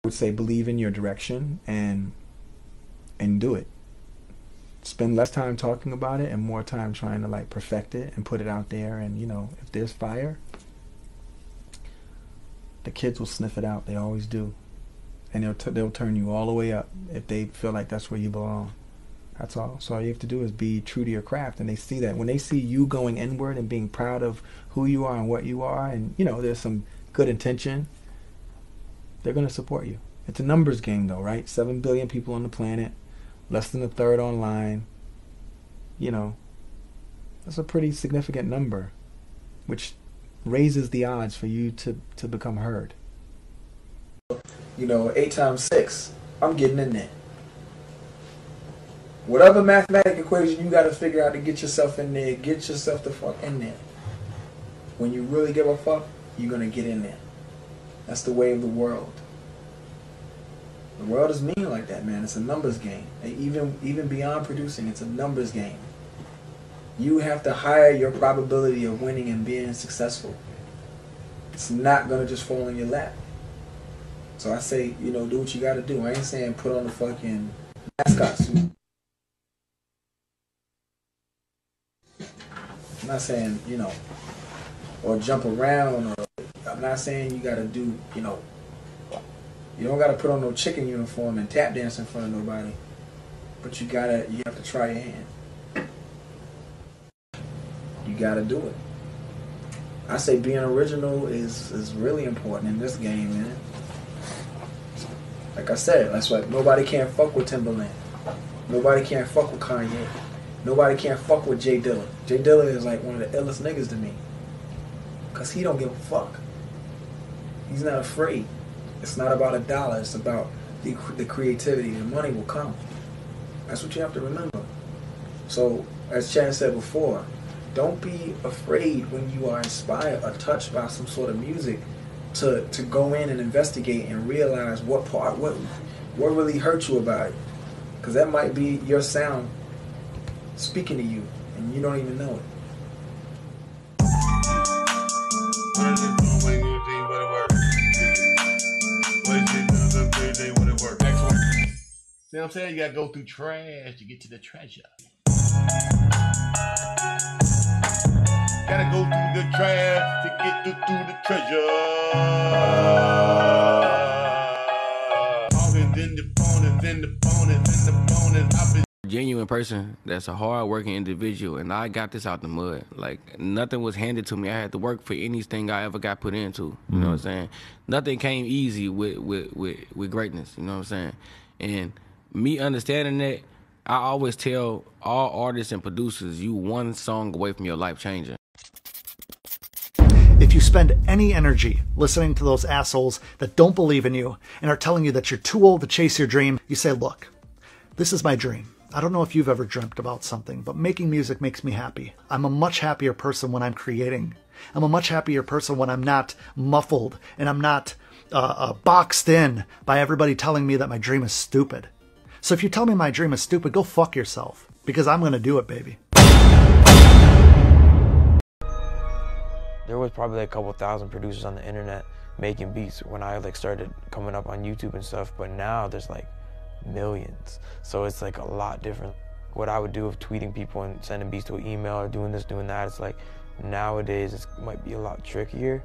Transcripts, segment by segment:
would say believe in your direction and do it. Spend less time talking about it and more time trying to like perfect it and put it out there. And you know, if there's fire, the kids will sniff it out. They always do, and they'll turn you all the way up if they feel like that's where you belong. That's all. So all you have to do is be true to your craft, and they see that. When they see you going inward and being proud of who you are and what you are, and you know there's some good intention, they're gonna support you. It's a numbers game though, right? 7 billion people on the planet, less than a third online. You know, that's a pretty significant number, which raises the odds for you to become heard. You know, 8 times 6, I'm getting in there. Whatever mathematic equation you got to figure out to get yourself in there, get yourself the fuck in there. When you really give a fuck, you're going to get in there. That's the way of the world. The world is mean like that, man. It's a numbers game. And even beyond producing, it's a numbers game. You have to higher your probability of winning and being successful. It's not going to just fall in your lap. So I say, you know, do what you got to do. I ain't saying put on the fucking mascot suit. I'm not saying, you know, or jump around, or I'm not saying you gotta do, you know, you don't gotta put on no chicken uniform and tap dance in front of nobody, but you have to try your hand. You gotta do it. I say being original is really important in this game, man. Like I said, that's why nobody can't fuck with Timberland. Nobody can't fuck with Kanye. Nobody can't fuck with Jay Dilla. Jay Dilla is like one of the illest niggas to me. Because he don't give a fuck. He's not afraid. It's not about a dollar. It's about the creativity. The money will come. That's what you have to remember. So, as Chad said before, don't be afraid when you are inspired or touched by some sort of music to go in and investigate and realize what really hurt you about it. Because that might be your sound speaking to you, and you don't even know it. See what I'm saying? You gotta go through trash to get to the treasure. Gotta go through the trash to get through the treasure. Genuine person that's a hard-working individual, and I got this out the mud. Like, nothing was handed to me. I had to work for anything I ever got put into. You know what I'm saying? Nothing came easy with greatness. You know what I'm saying? And me understanding that, I always tell all artists and producers, you one song away from your life changing. If you spend any energy listening to those assholes that don't believe in you and are telling you that you're too old to chase your dream, you say, look, this is my dream. I don't know if you've ever dreamt about something, but making music makes me happy. I'm a much happier person when I'm creating. I'm a much happier person when I'm not muffled and I'm not boxed in by everybody telling me that my dream is stupid. So if you tell me my dream is stupid, go fuck yourself, because I'm going to do it, baby. There was probably like a couple thousand producers on the internet making beats when I like started coming up on YouTube and stuff, but now there's like millions. So it's like a lot different. What I would do of tweeting people and sending beats to an email or doing this, doing that, it's like nowadays it might be a lot trickier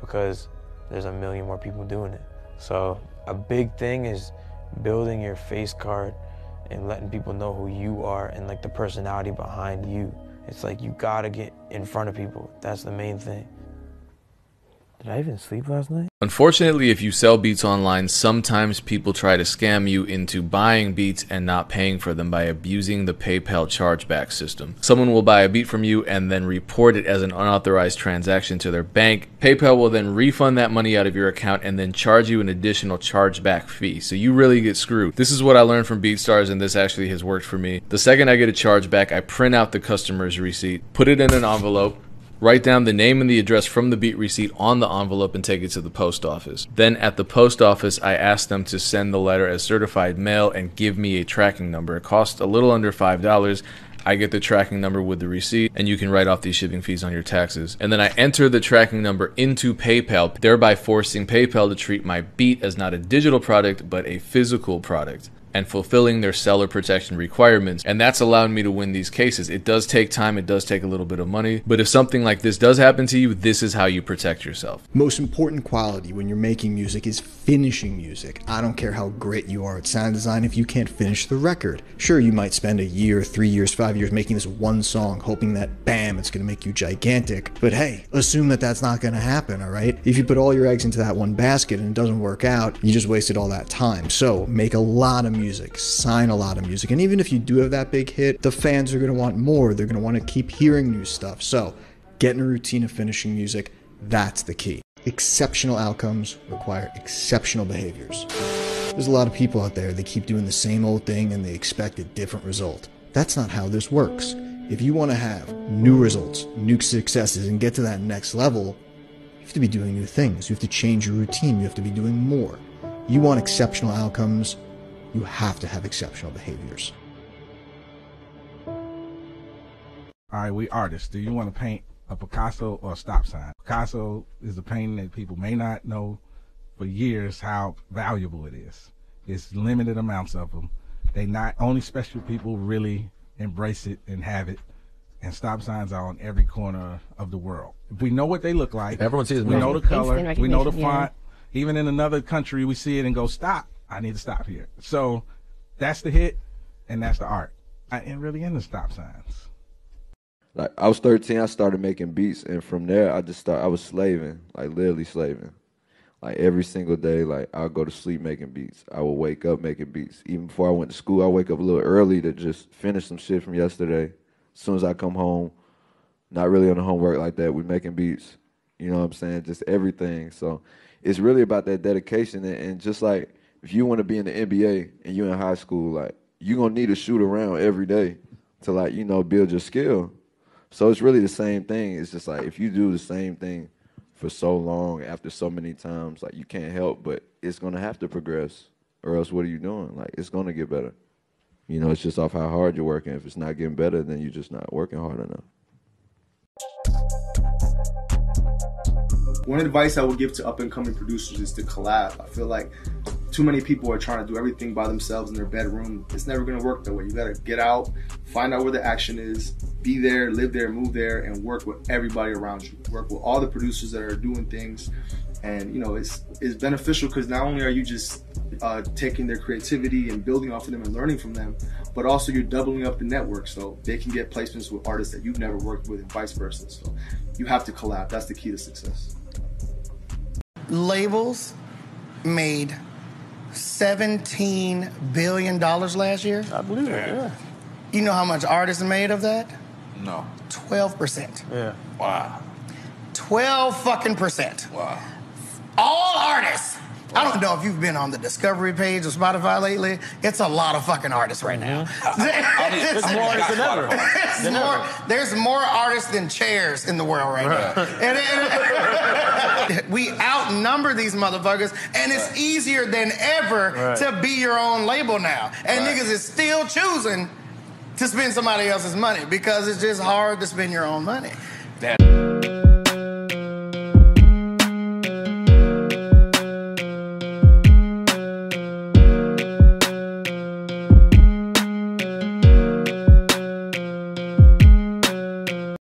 because there's a million more people doing it. So a big thing is building your face card and letting people know who you are and like the personality behind you. It's like you gotta get in front of people. That's the main thing. Did I even sleep last night? Unfortunately, if you sell beats online, sometimes people try to scam you into buying beats and not paying for them by abusing the PayPal chargeback system. Someone will buy a beat from you and then report it as an unauthorized transaction to their bank. PayPal will then refund that money out of your account and then charge you an additional chargeback fee. So you really get screwed. This is what I learned from BeatStars, and this actually has worked for me. The second I get a chargeback, I print out the customer's receipt, put it in an envelope, write down the name and the address from the beat receipt on the envelope and take it to the post office. Then at the post office, I ask them to send the letter as certified mail and give me a tracking number. It costs a little under $5. I get the tracking number with the receipt, and you can write off these shipping fees on your taxes. And then I enter the tracking number into PayPal, thereby forcing PayPal to treat my beat as not a digital product, but a physical product, and fulfilling their seller protection requirements. And that's allowed me to win these cases. It does take time, it does take a little bit of money, but if something like this does happen to you, this is how you protect yourself. Most important quality when you're making music is finishing music. I don't care how great you are at sound design if you can't finish the record. Sure, you might spend a year, 3 years, 5 years making this one song, hoping that bam, it's gonna make you gigantic. But hey, assume that that's not gonna happen, all right? If you put all your eggs into that one basket and it doesn't work out, you just wasted all that time. So make a lot of music, sign a lot of music, and even if you do have that big hit, the fans are going to want more. They're going to want to keep hearing new stuff. So get in a routine of finishing music. That's the key. Exceptional outcomes require exceptional behaviors. There's a lot of people out there, they keep doing the same old thing and they expect a different result. That's not how this works. If you want to have new results, new successes, and get to that next level, you have to be doing new things. You have to change your routine. You have to be doing more. You want exceptional outcomes, you have to have exceptional behaviors. All right, we artists. Do you want to paint a Picasso or a stop sign? Picasso is a painting that people may not know for years how valuable it is. It's limited amounts of them. They not only special people really embrace it and have it. And stop signs are on every corner of the world. If we know what they look like, everyone sees them. We know the color, we know the font. Even in another country, we see it and go, stop. I need to stop here. So that's the hit, and that's the art. I ain't really into stop signs. Like, I was 13, I started making beats, and from there, I was slaving, like literally slaving. Like every single day, like I'll go to sleep making beats. I would wake up making beats. Even before I went to school, I wake up a little early to just finish some shit from yesterday. As soon as I come home, not really on the homework like that, we making beats. You know what I'm saying? Just everything. So it's really about that dedication, and just like, if you want to be in the NBA and you're in high school, like, you're going to need to shoot around every day to, like, you know, build your skill. So it's really the same thing. It's just like, if you do the same thing for so long, after so many times, like, you can't help, but it's going to have to progress, or else what are you doing? Like, it's going to get better. You know, it's just off how hard you're working. If it's not getting better, then you're just not working hard enough. One advice I would give to up-and-coming producers is to collab. I feel like too many people are trying to do everything by themselves in their bedroom. It's never going to work that way. You got to get out, find out where the action is, be there, live there, move there, and work with everybody around you. Work with all the producers that are doing things. And, you know, it's beneficial because not only are you just taking their creativity and building off of them and learning from them, but also you're doubling up the network so they can get placements with artists that you've never worked with and vice versa. So you have to collab. That's the key to success. Labels made $17 billion last year. I believe it, yeah. You know how much artists made of that? No. 12%. Yeah. Wow. 12 fucking %. Wow. All artists. Wow. I don't know if you've been on the Discovery page of Spotify lately. It's a lot of fucking artists right now. It's more artists than ever. There's more artists than chairs in the world right now. We outnumber these motherfuckers, and it's easier than ever to be your own label now. And niggas is still choosing to spend somebody else's money because it's just hard to spend your own money.